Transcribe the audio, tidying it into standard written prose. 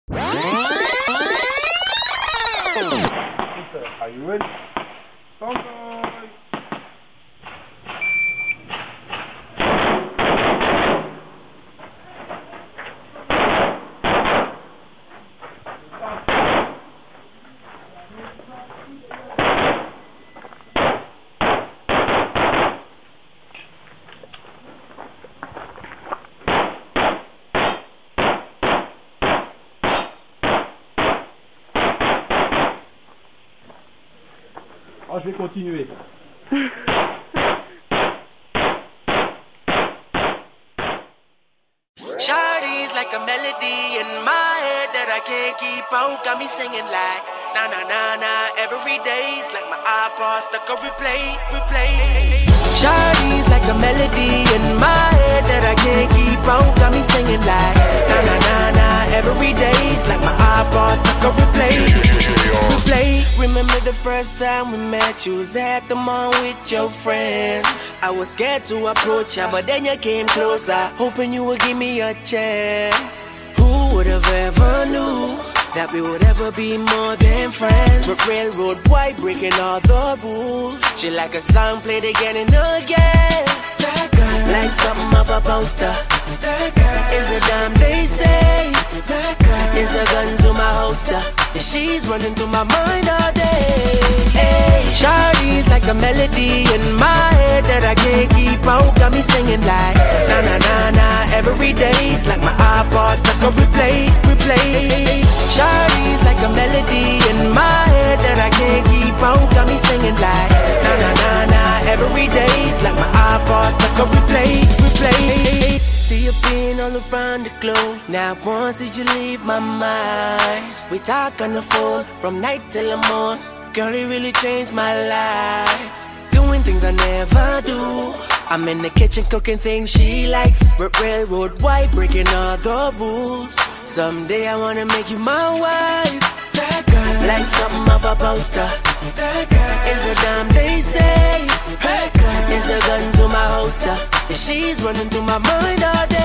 Are you ready? Bye. Oh, je vais continuer. Shawty's like a melody in my head that I can't keep out. Got me singing like na na na na every day's like my iPod stuck on replay. Shawty's like a melody in my head that I can't keep out. Got me singing like na na na na every day's like my iPod stuck on replay. Remember the first time we met, you was at the mall with your friends. I was scared to approach ya, but then you came closer, hoping you would give me a chance. Who would have ever knew that we would ever be more than friends? But railroad white breaking all the rules. She like a song played again and again. That girl, like something of a poster. That girl is a dime, they say. That girl is a gun to my holster, and she's running through my mind all day. Hey, Shawty's like a melody in my head that I can't keep out. Got me singing like na na na na every day's like my iPod stuck on replay. Shawty's like a melody in my head that I can't keep out. Got me singing like na na na na every day's like my iPod stuck on replay. See you being all around the globe. Now once did you leave my mind? We talk on the phone from night till the morning. Girl, it really changed my life. Doing things I never do. I'm in the kitchen cooking things she likes. Railroad white breaking all the rules. Someday I wanna make you my wife. That girl, like something of a poster. That girl is a dime, they say. That girl is a gun to my holster, and she's running through my mind all day.